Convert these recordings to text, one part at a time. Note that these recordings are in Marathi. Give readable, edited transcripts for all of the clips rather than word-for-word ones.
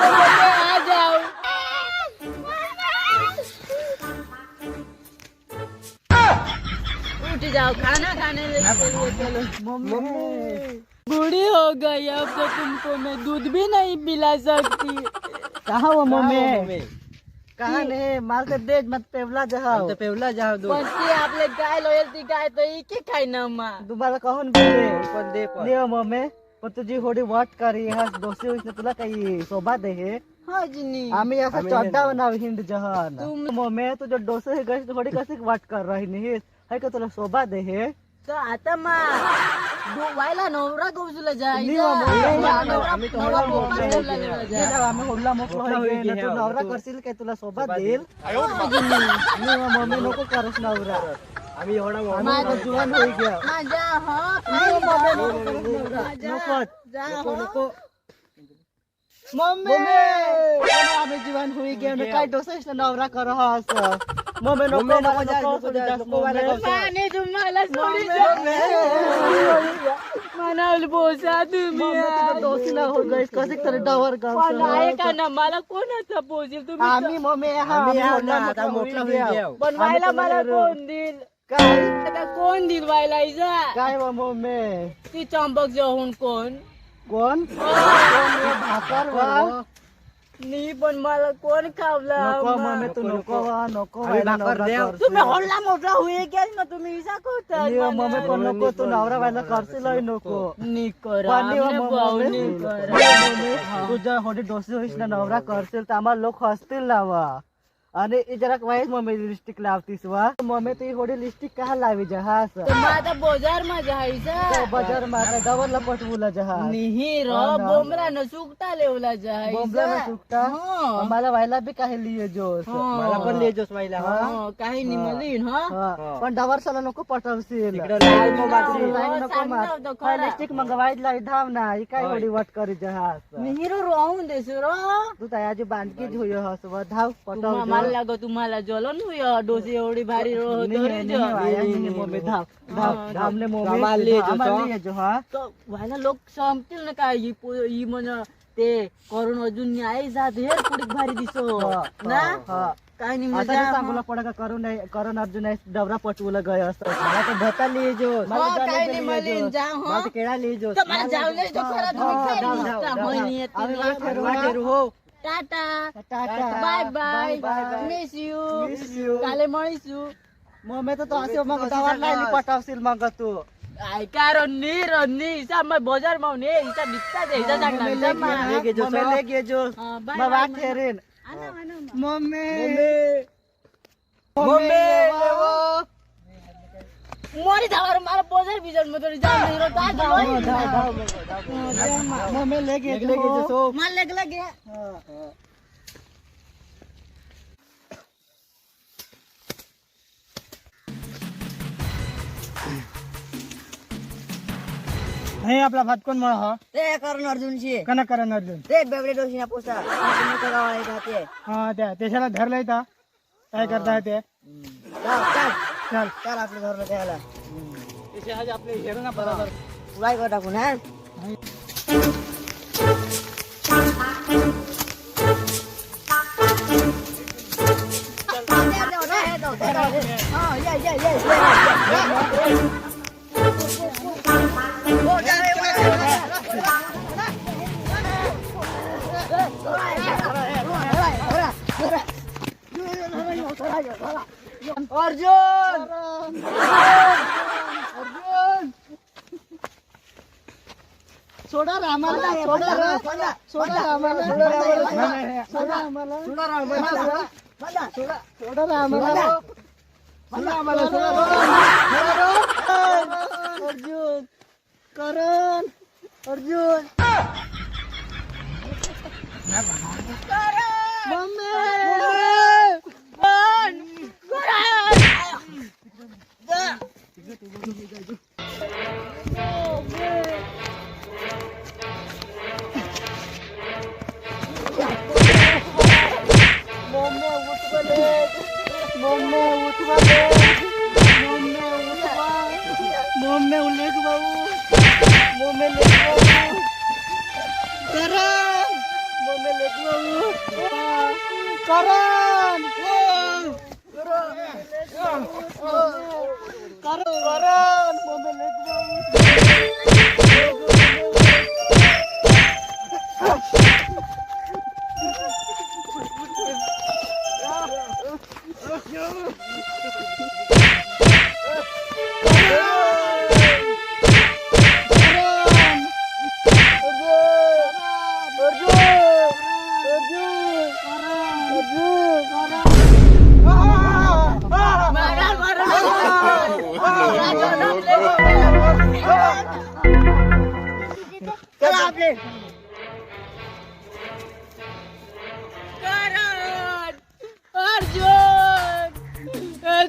आ जाओ। उठ जाओ, खाना खाने के लिए चलो। मम्मी बूढ़ी हो गई, अब तो तुमको मैं दूध भी नहीं पिला सकती। कहाँ हो मम्मी? कहाँ नहीं माल तो देज मत पेवला जाओ। तो पेवला जाओ दो। पण आपले गाय लॉयल्टी गाय तो इके खाय ना मा. तुम्हाला कहून बोले पण दे पण. नाही मम्मी पण तुझी होडी वाट करी हा दोषी होईस तुला काही शोभा दे हे. हाँ जिनी. आम्ही असं चड्डा बनाव हिंद जहान. मम्मी तुझ्या डोसे हे गैस थोडी कशी वाट कर रही नहीं है का तुला शोभा दे हे. तो आता मा व्हायला नवरा कौशला आम्ही हुडला मोकळा होईल तू नवरा करशील काय तुला सोबत देईल मम्मी नको करस नवरा आम्ही एवढा जुवान होई गया नको मम्मी आम्ही जीवन होई गया काय डोसायस नवरा कर असं मम्मी नको माने तुम्हाला मनाल बोसा तुम्ही दोषी ना हो गई कसे तरी डवर पण आहे का ना मला कोणाचा पोजेल तुम्ही आम्ही मम्मी मोठा होई पण व्हायला मला कोण देईल काय कोण देईल व्हायला काय मम्मी ती चंपक जहून कोण भाकर मी पण मला कोण खावला मम्मी तू नको तुम्ही होडला मोठा होई गेल ना तुम्ही विसा करता मम्मी पण नको तू नवरा व्हायला करशील नको तुझ्या होडी डोसे होईस ना नवरा करशील तर आम्हाला लोक हसतील ना आणि जरा वाईस मम्मी लिपस्टिक लावतीस वा मम्मी तू होडी लिपस्टिक का लावी जहाज आता बाजार मा जायचा बाजार मध्ये डबल पटवूला जहाज नाही बोमरा न सुकता लेवला जाय बोंबला न सुकता मला व्हायला बी काही लिये जोस मला पण लिये जोस व्हायला काही निमलीन पण डबरसाला नको पटवशील लिपस्टिक मग वाईट लाई धाव ना काय होडी वाट करी जहाज हिरो राहून देस तू तयाची बांधकी होय हस धाव पटव लागो तुम्हाला जलन हुय डोसे एवढी भारी मम्मी धावले मम्मी व्हायला लोक संपतील ना काय ही म्हण ते करून अजून आई जात हे पुढे भारी दिसो ना काय नाही मजा सांगूला पडा का करून अर्जुन डबरा पटवूला गय असतं भता लिये जो काय नाही मलिन जा माझं केळा लिये जो मला जावले तो खरं हो tata bye bye miss you काले मळीसू मम्मी तर असे मग दवार नाही पटावशील मग तू ऐका रन्नी इसा मग बाजार मावने इसा दिसता दे इसा सांगणार लेगे जो बाबा ठेरेन मम्मी मोरी धावर मारा बाजार बिजार मध्ये जाऊन मम्मी लेगे जो मार लगे नाही आपला भात कोण मळ हा ते करून अर्जुनशी कना करण अर्जुन ते बेबडे डोशी ना पोसा गावाला जाते हा त्या त्याला धरलंय का काय करताय ते चल चल आपलं धरलं त्याला आज आपले हेर ना बरोबर उलाई कर टाकून हा अर्जुन सोडा रामाला सोडा अर्जुन करण अर्जुन मम्मी उल्लेख भाऊ मम्मी लेख भाऊ करण मम्मी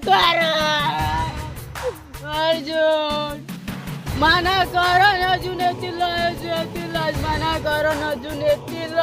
करण अर्जुन माना करण अजून येतील, माना करण अजून येतील.